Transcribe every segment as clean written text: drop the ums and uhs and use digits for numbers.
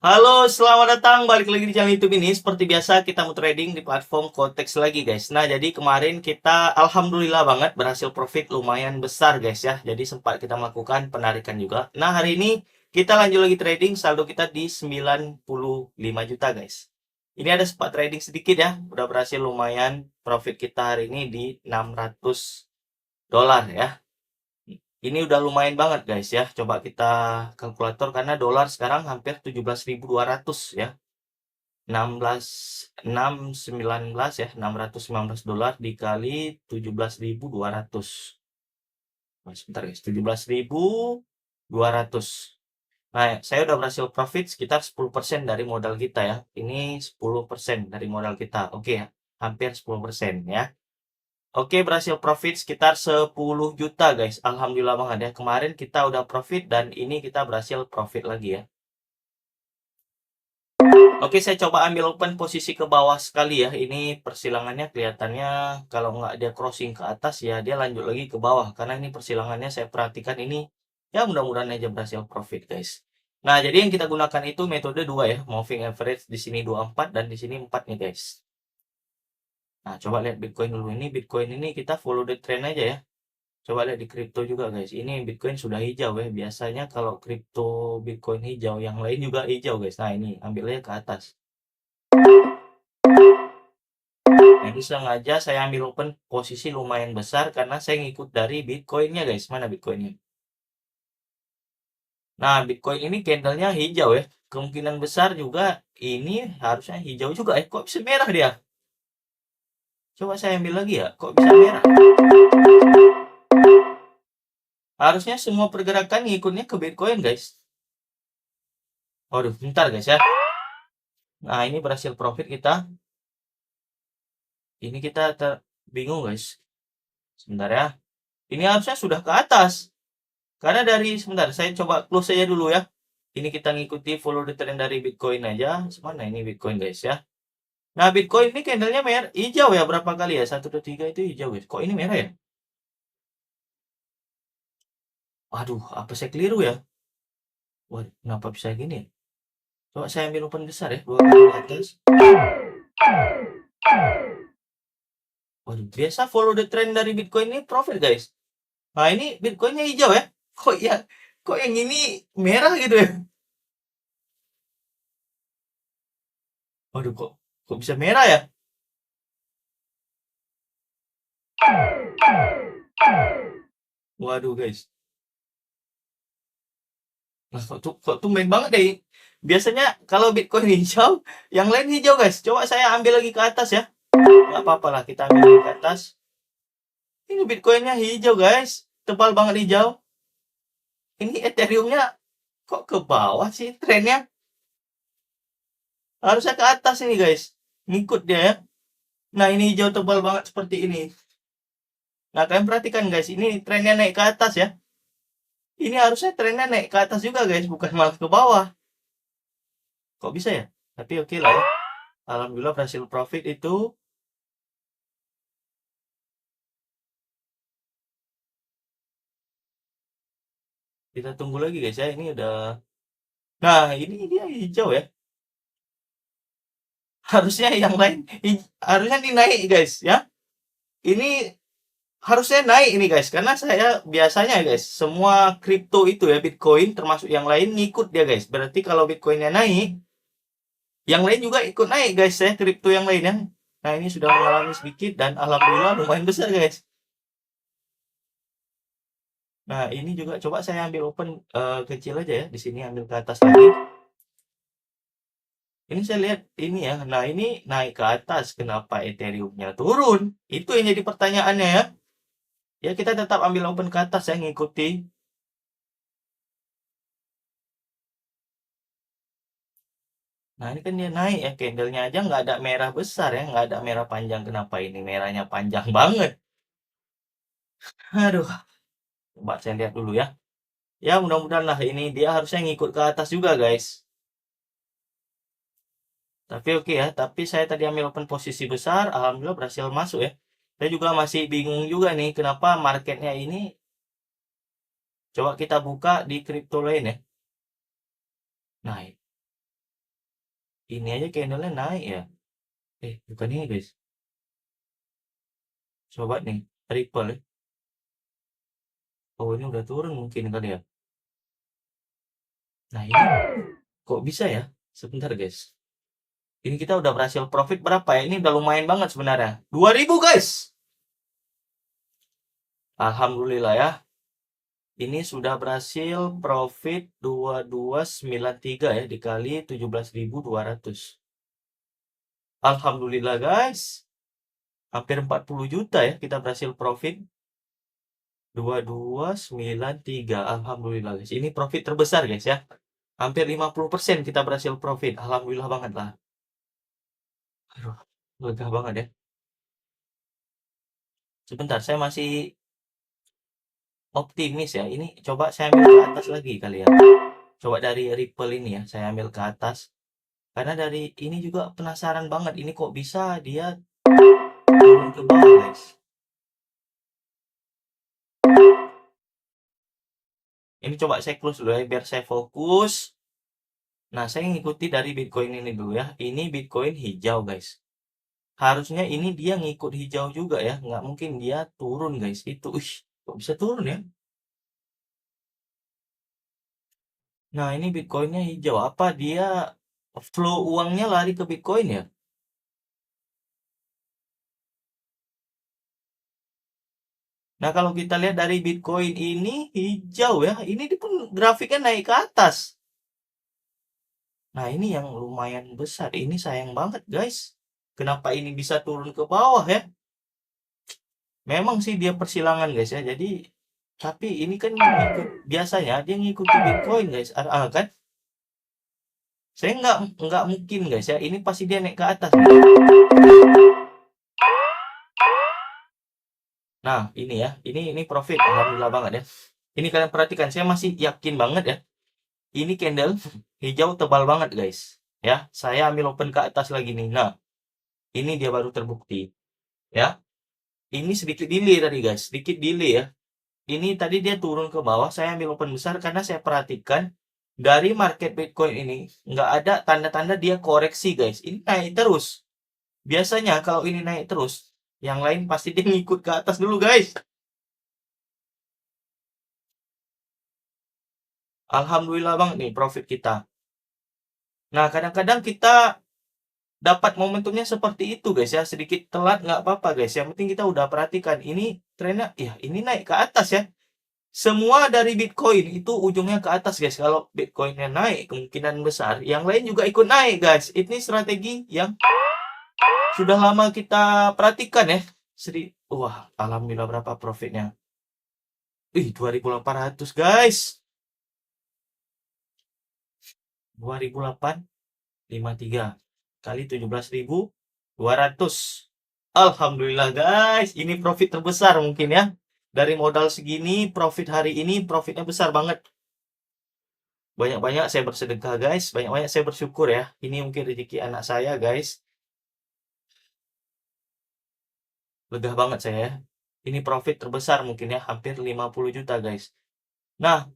Halo, selamat datang balik lagi di channel YouTube ini. Seperti biasa kita mau trading di platform Kotex lagi, guys. Nah, jadi kemarin kita alhamdulillah banget berhasil profit lumayan besar, guys ya. Jadi sempat kita melakukan penarikan juga. Nah, hari ini kita lanjut lagi trading, saldo kita di 95 juta, guys. Ini ada sempat trading sedikit ya. Udah berhasil lumayan profit kita hari ini di 600 dolar ya. Ini udah lumayan banget, guys ya. Coba kita kalkulator karena dolar sekarang hampir 17.200 ya. 16 619 ya, 619 dolar dikali 17.200. Nah, sebentar guys, 17.200. Nah, saya udah berhasil profit sekitar 10% dari modal kita ya. Ini 10% dari modal kita. Oke ya, hampir 10% ya. Oke, berhasil profit sekitar 10 juta guys. Alhamdulillah banget ya. Kemarin kita udah profit dan ini kita berhasil profit lagi ya. Oke, saya coba ambil open posisi ke bawah sekali ya. Ini persilangannya kelihatannya kalau nggak dia crossing ke atas ya dia lanjut lagi ke bawah. Karena ini persilangannya saya perhatikan ini ya mudah-mudahan aja berhasil profit guys. Nah, jadi yang kita gunakan itu metode 2 ya. Moving average di sini 24 dan di sini 4 nih guys. Nah, coba lihat Bitcoin dulu. Ini Bitcoin ini kita follow the trend aja ya. Coba lihat di kripto juga guys. Ini Bitcoin sudah hijau ya. Biasanya kalau kripto Bitcoin hijau, yang lain juga hijau guys. Nah, ini ambilnya ke atas. Nah, ini sengaja saya ambil open posisi lumayan besar karena saya ngikut dari Bitcoinnya guys. Mana Bitcoinnya? Nah, Bitcoin ini candlenya hijau ya. Kemungkinan besar juga ini harusnya hijau juga ya. Kok bisa merah dia? Coba saya ambil lagi ya. Kok bisa merah? Harusnya semua pergerakan ngikutnya ke Bitcoin guys. Waduh, bentar guys ya. Nah, ini berhasil profit kita. Ini kita bingung guys. Sebentar ya. Ini harusnya sudah ke atas. Karena dari sebentar saya coba close saja dulu ya. Ini kita ngikuti follow the trend dari Bitcoin aja. Mana ini Bitcoin guys ya. Nah, Bitcoin ini candlenya merah hijau ya berapa kali ya? 1 2 3 itu hijau guys. Kok ini merah ya? Waduh, apa saya keliru ya? Waduh, kenapa bisa gini ya? Coba saya ambil open besar ya, 2 kali ke atas. Waduh, biasa follow the trend dari Bitcoin ini profit guys. Nah, ini Bitcoinnya hijau ya. Kok ya? Kok yang ini merah gitu ya? Waduh, kok bisa merah ya? Waduh guys. Nah, kok tumben banget deh. Biasanya kalau Bitcoin hijau, yang lain hijau guys. Coba saya ambil lagi ke atas ya. Nggak apa-apa lah, kita ambil lagi ke atas. Ini Bitcoinnya hijau guys. Tebal banget hijau. Ini Ethereumnya kok ke bawah sih trennya? Harusnya ke atas ini guys. Ngikut dia ya. Nah, ini hijau tebal banget seperti ini. Nah, kalian perhatikan guys. Ini trennya naik ke atas ya. Ini harusnya trennya naik ke atas juga guys. Bukan malah ke bawah. Kok bisa ya? Tapi oke lah ya. Alhamdulillah berhasil profit itu. Kita tunggu lagi guys ya. Ini udah. Nah, ini dia hijau ya. Harusnya yang lain harusnya ini naik guys ya. Ini harusnya naik ini guys karena saya biasanya guys semua kripto itu ya Bitcoin termasuk yang lain ngikut dia guys. Berarti kalau Bitcoinnya naik, yang lain juga ikut naik guys ya kripto yang lain ya. Nah, ini sudah mengalami sedikit dan alhamdulillah lumayan besar guys. Nah, ini juga coba saya ambil open kecil aja ya. Di sini ambil ke atas lagi. Ini saya lihat ini ya. Nah, ini naik ke atas. Kenapa Ethereum-nya turun? Itu yang jadi pertanyaannya ya. Ya, kita tetap ambil open ke atas ya, ngikuti. Nah, ini kan dia naik ya. Candlenya aja nggak ada merah besar ya. Nggak ada merah panjang. Kenapa ini merahnya panjang banget? Aduh. Coba saya lihat dulu ya. Ya, mudah-mudahan lah ini dia harusnya ngikut ke atas juga, guys. Tapi oke ya, tapi saya tadi ambil open posisi besar, alhamdulillah berhasil masuk ya. Saya juga masih bingung juga nih, kenapa marketnya ini. Coba kita buka di kripto lain ya. Nah, Ini aja candlenya naik ya. Bukan ini guys. Coba nih, Ripple ya. Oh, ini udah turun mungkin kali ya. Nah, ini kok bisa ya? Sebentar guys. Ini kita udah berhasil profit berapa ya? Ini udah lumayan banget sebenarnya. 2000 guys. Alhamdulillah ya. Ini sudah berhasil profit 2293 ya dikali 17.200. Alhamdulillah guys. Hampir 40 juta ya kita berhasil profit. 2293. Alhamdulillah guys. Ini profit terbesar guys ya. Hampir 50% kita berhasil profit. Alhamdulillah banget lah. Aduh, lega banget ya. Sebentar, saya masih optimis ya. Ini coba saya ambil ke atas lagi kali ya. Coba dari Ripple ini ya, saya ambil ke atas. Karena dari ini juga penasaran banget. Ini kok bisa dia turun ke bawah guys. Ini coba saya close dulu ya, biar saya fokus. Nah, saya ngikuti dari Bitcoin ini dulu ya. Ini Bitcoin hijau guys. Harusnya ini dia ngikut hijau juga ya. Nggak mungkin dia turun guys. Itu, kok bisa turun ya? Nah, ini Bitcoinnya hijau. Apa dia flow uangnya lari ke Bitcoin ya? Nah, kalau kita lihat dari Bitcoin ini hijau ya. Ini pun grafiknya naik ke atas. Nah, ini yang lumayan besar. Ini sayang banget guys. Kenapa ini bisa turun ke bawah ya? Memang sih dia persilangan guys ya. Jadi, tapi ini kan biasanya dia ngikuti Bitcoin guys. Kan? Saya nggak mungkin guys ya. Ini pasti dia naik ke atas. Nah, ini ya. Ini profit. Alhamdulillah banget ya. Ini kalian perhatikan. Saya masih yakin banget ya. Ini candle hijau tebal banget guys. Ya, saya ambil open ke atas lagi nih. Nah, ini dia baru terbukti. Ya, ini sedikit delay tadi guys. Sedikit delay ya. Ini tadi dia turun ke bawah. Saya ambil open besar karena saya perhatikan dari market Bitcoin ini nggak ada tanda-tanda dia koreksi guys. Ini naik terus. Biasanya kalau ini naik terus, yang lain pasti dia ngikut ke atas dulu guys. Alhamdulillah banget nih profit kita. Nah, kadang-kadang kita dapat momentumnya seperti itu guys ya. Sedikit telat nggak apa-apa guys. Yang penting kita udah perhatikan. Ini trennya, ya ini naik ke atas ya. Semua dari Bitcoin itu ujungnya ke atas guys. Kalau Bitcoinnya naik, kemungkinan besar yang lain juga ikut naik guys. Ini strategi yang sudah lama kita perhatikan ya. Wah, alhamdulillah berapa profitnya. 2.800 guys. 2.853 kali 17.200. Alhamdulillah guys, ini profit terbesar mungkin ya. Dari modal segini, profit hari ini profitnya besar banget. Banyak-banyak saya bersedekah guys, banyak-banyak saya bersyukur ya. Ini mungkin rezeki anak saya guys. Lega banget saya ya. Ini profit terbesar mungkin ya, hampir 50 juta guys. Nah,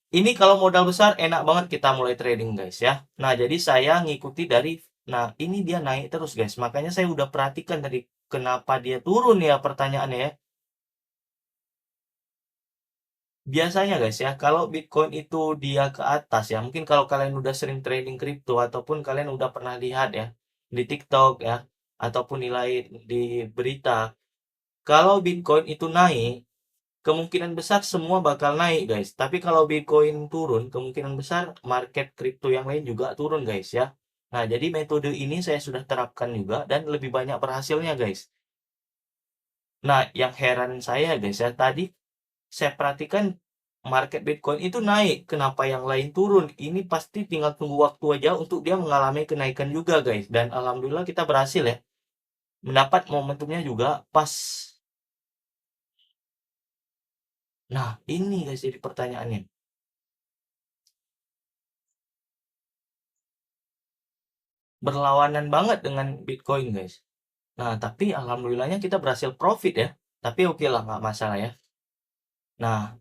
ini kalau modal besar enak banget kita mulai trading guys ya. Nah, jadi saya ngikuti dari, nah ini dia naik terus guys. Makanya saya udah perhatikan tadi kenapa dia turun ya pertanyaannya ya. Biasanya guys ya, kalau Bitcoin itu dia ke atas ya, mungkin kalau kalian udah sering trading kripto ataupun kalian udah pernah lihat ya di TikTok ya, ataupun nilai di berita, kalau Bitcoin itu naik, kemungkinan besar semua bakal naik guys. Tapi kalau Bitcoin turun, kemungkinan besar market kripto yang lain juga turun guys ya. Nah, jadi metode ini saya sudah terapkan juga dan lebih banyak berhasilnya guys. Nah, yang heran saya guys ya, tadi saya perhatikan market Bitcoin itu naik, kenapa yang lain turun? Ini pasti tinggal tunggu waktu aja untuk dia mengalami kenaikan juga guys. Dan alhamdulillah kita berhasil ya. Mendapat momentumnya juga pas. Nah, ini guys jadi pertanyaannya. Berlawanan banget dengan Bitcoin guys. Nah, tapi alhamdulillahnya kita berhasil profit ya. Tapi oke lah, nggak masalah ya. Nah,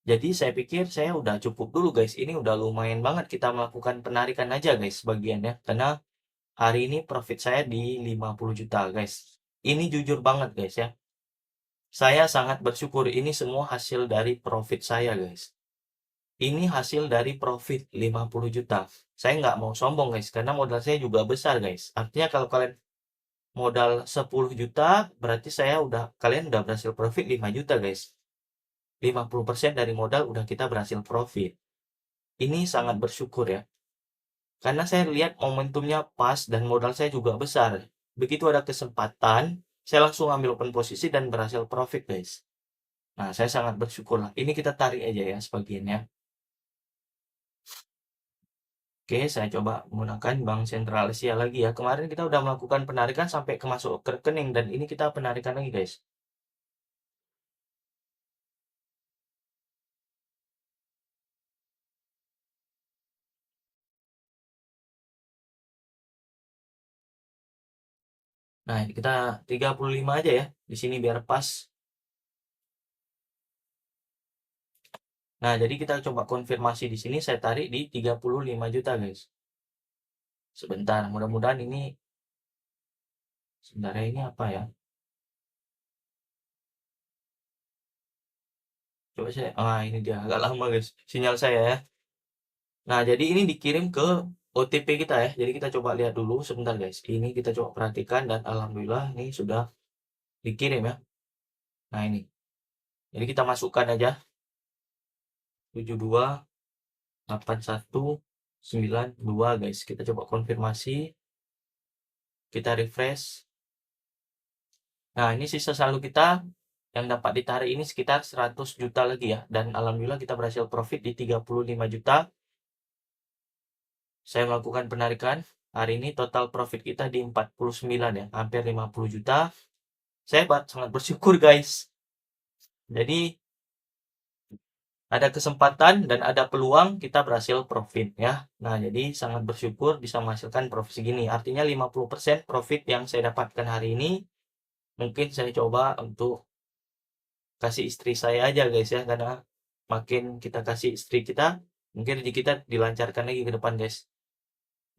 Jadi saya pikir saya udah cukup dulu guys. Ini udah lumayan banget kita melakukan penarikan aja guys sebagiannya. Karena hari ini profit saya di 50 juta guys. Ini jujur banget guys ya. Saya sangat bersyukur ini semua hasil dari profit saya guys. Ini hasil dari profit 50 juta. Saya nggak mau sombong guys, karena modal saya juga besar guys. Artinya kalau kalian modal 10 juta, berarti kalian udah berhasil profit 5 juta guys. 50% dari modal udah kita berhasil profit. Ini sangat bersyukur ya. Karena saya lihat momentumnya pas dan modal saya juga besar. Begitu ada kesempatan, saya langsung ambil open posisi dan berhasil profit guys. Nah, saya sangat bersyukur lah. Ini kita tarik aja ya sebagiannya. Oke, saya coba menggunakan Bank Sentral Asia lagi ya. Kemarin kita udah melakukan penarikan sampai ke masuk ke rekening dan ini kita penarikan lagi guys. Nah, ini kita 35 aja ya. Di sini biar pas. Nah, jadi kita coba konfirmasi di sini saya tarik di 35 juta guys. Sebentar, mudah-mudahan ini sebenarnya ini apa ya? Coba ini dia agak lama guys sinyal saya ya. Nah, jadi ini dikirim ke OTP kita ya. Jadi kita coba lihat dulu sebentar guys. Ini kita coba perhatikan dan alhamdulillah ini sudah dikirim ya. Nah, ini. Jadi kita masukkan aja 728192 guys. Kita coba konfirmasi. Kita refresh. Nah, ini sisa saldo kita yang dapat ditarik ini sekitar 100 juta lagi ya. Dan alhamdulillah kita berhasil profit di 35 juta. Saya melakukan penarikan. Hari ini total profit kita di 49 ya. Hampir 50 juta. Saya sangat bersyukur guys. Jadi ada kesempatan dan ada peluang kita berhasil profit ya. Nah, jadi sangat bersyukur bisa menghasilkan profit segini. Artinya 50% profit yang saya dapatkan hari ini mungkin saya coba untuk kasih istri saya aja guys ya, karena makin kita kasih istri kita, mungkin rezeki kita dilancarkan lagi ke depan guys.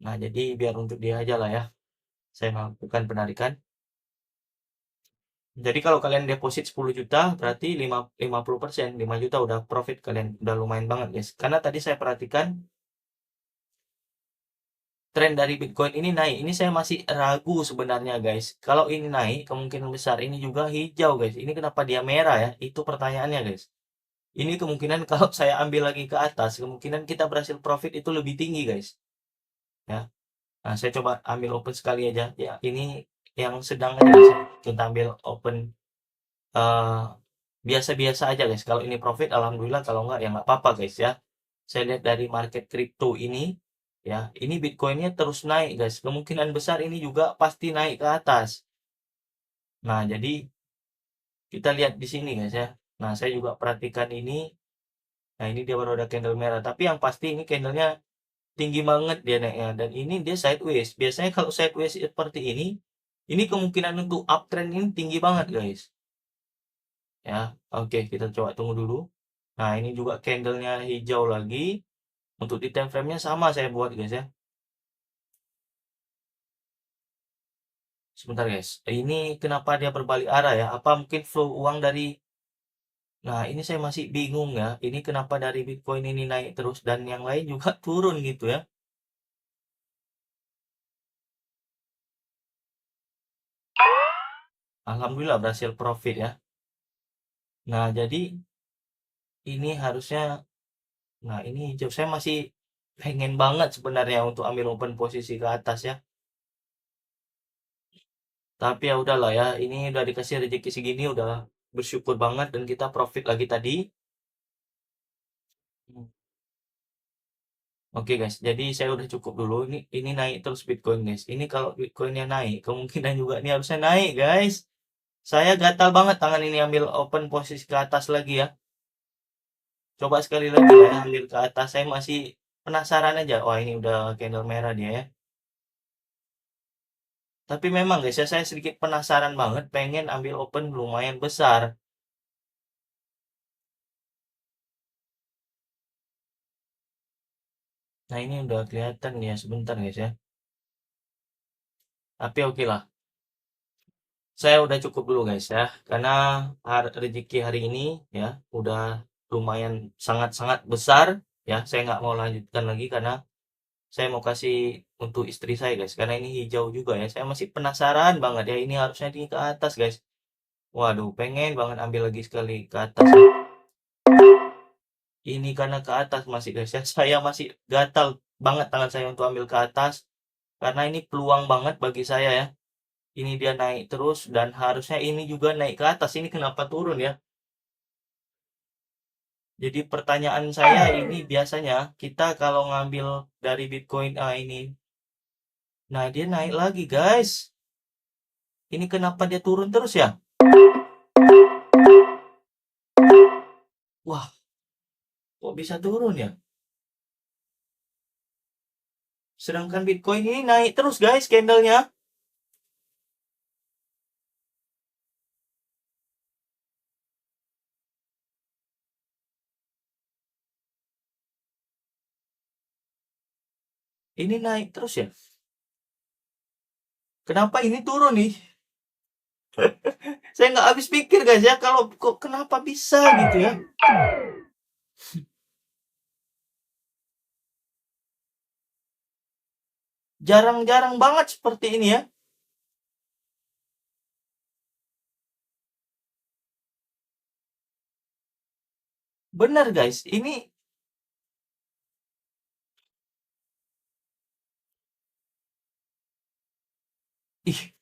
Nah, jadi biar untuk dia aja lah ya. Saya melakukan penarikan. Jadi kalau kalian deposit 10 juta berarti 50%, 5 juta udah profit kalian, udah lumayan banget guys. Karena tadi saya perhatikan tren dari Bitcoin ini naik. Ini saya masih ragu sebenarnya guys. Kalau ini naik, kemungkinan besar ini juga hijau guys. Ini kenapa dia merah ya? Itu pertanyaannya guys. Ini kemungkinan kalau saya ambil lagi ke atas, kemungkinan kita berhasil profit itu lebih tinggi guys. Ya. Nah, saya coba ambil open sekali aja. Ya, ini yang sedang aja guys. Kita ambil open eh, biasa-biasa aja guys. Kalau ini profit, alhamdulillah. Kalau enggak, ya nggak apa-apa guys ya. Saya lihat dari market crypto ini, ya, ini Bitcoinnya terus naik guys. Kemungkinan besar ini juga pasti naik ke atas. Nah, jadi kita lihat di sini guys ya. Nah, saya juga perhatikan ini. Nah, ini dia baru ada candle merah. Tapi yang pasti ini candlenya tinggi banget dia naiknya. Dan ini dia sideways. Biasanya kalau sideways seperti ini kemungkinan untuk uptrend ini tinggi banget guys. Ya, oke, kita coba tunggu dulu. Nah, ini juga candlenya hijau lagi. Untuk di time frame-nya sama saya buat guys ya. Sebentar guys. Ini kenapa dia berbalik arah ya? Apa mungkin flow uang dari... Nah, ini saya masih bingung ya. Ini kenapa dari Bitcoin ini naik terus dan yang lain juga turun gitu ya. Alhamdulillah berhasil profit ya. Nah, jadi ini harusnya... Nah, ini hijau. Saya masih pengen banget sebenarnya untuk ambil open posisi ke atas ya. Tapi ya udahlah ya. Ini udah dikasih rezeki segini, udah bersyukur banget dan kita profit lagi tadi. Oke guys, jadi saya udah cukup dulu. Ini naik terus Bitcoin guys. Ini kalau Bitcoinnya naik, kemungkinan juga ini harusnya naik guys. Saya gatal banget tangan ini ambil open posisi ke atas lagi ya. Coba sekali lagi ya ambil ke atas. Saya masih penasaran aja. Wah, ini udah candle merah dia ya. Tapi memang guys ya, saya sedikit penasaran banget pengen ambil open lumayan besar. Nah, ini udah kelihatan ya sebentar guys ya. Tapi oke lah. Saya udah cukup dulu guys ya. Karena rezeki hari ini ya udah lumayan sangat-sangat besar ya. Saya nggak mau lanjutkan lagi karena saya mau kasih untuk istri saya guys. Karena ini hijau juga ya. Saya masih penasaran banget ya. Ini harusnya di ke atas guys. Waduh, pengen banget ambil lagi sekali ke atas ya. Ini karena ke atas masih guys ya. Saya masih gatal banget tangan saya untuk ambil ke atas. Karena ini peluang banget bagi saya ya. Ini dia naik terus dan harusnya ini juga naik ke atas. Ini kenapa turun ya? Jadi pertanyaan saya ini biasanya kita kalau ngambil dari Bitcoin ini, nah dia naik lagi guys. Ini kenapa dia turun terus ya? Wah, kok bisa turun ya? Sedangkan Bitcoin ini naik terus guys candlenya. Ini naik terus ya. Kenapa ini turun nih? Saya nggak habis pikir guys ya kalau kok kenapa bisa gitu ya. Jarang-jarang banget seperti ini ya. Benar guys, ini ih.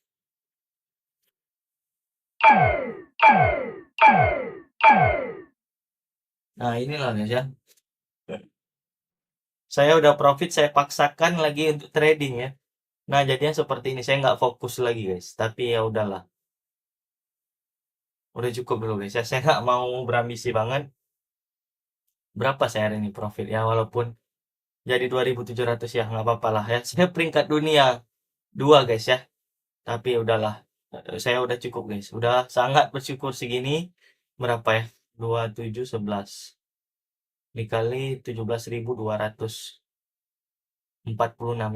Nah, inilah guys ya. Saya udah profit, saya paksakan lagi untuk trading ya. Nah, jadinya seperti ini. Saya nggak fokus lagi guys. Tapi ya udahlah. Udah cukup dulu guys ya. Saya nggak mau berambisi banget. Berapa saya hari ini profit ya. Walaupun jadi 2.700 ya. Nggak apa-apa lah ya. Saya peringkat dunia 2 guys ya. Tapi ya udahlah. Saya udah cukup guys. Udah sangat bersyukur segini. Berapa ya? 2711 dikali 17.246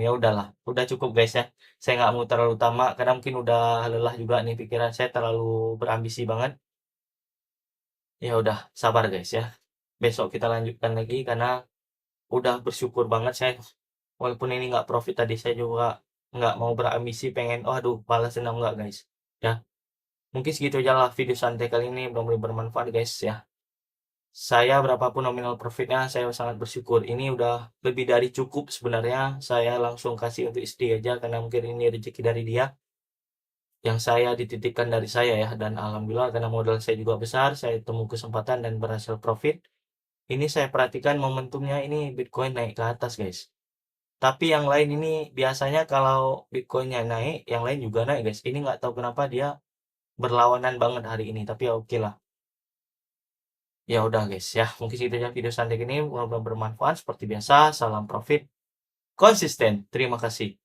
ya udahlah, udah cukup guys ya. Saya nggak mau terlalu tamak karena mungkin udah lelah juga nih pikiran saya terlalu berambisi banget. Ya udah, sabar guys ya. Besok kita lanjutkan lagi karena udah bersyukur banget saya. Walaupun ini nggak profit tadi saya juga nggak mau berambisi pengen, oh aduh balas dendam nggak guys. Ya, mungkin segitu aja lah video santai kali ini, mudah-mudahan bermanfaat guys ya. Saya berapapun nominal profitnya, saya sangat bersyukur. Ini udah lebih dari cukup sebenarnya. Saya langsung kasih untuk istri aja karena mungkin ini rezeki dari dia yang saya dititipkan dari saya ya. Dan alhamdulillah karena modal saya juga besar, saya temu kesempatan dan berhasil profit. Ini saya perhatikan momentumnya ini Bitcoin naik ke atas guys. Tapi yang lain ini biasanya kalau Bitcoinnya naik, yang lain juga naik guys. Ini nggak tahu kenapa dia berlawanan banget hari ini. Tapi ya oke lah. Ya udah guys ya, mungkin segitu aja video santai ini, mudah-mudahan bermanfaat seperti biasa. Salam profit konsisten. Terima kasih.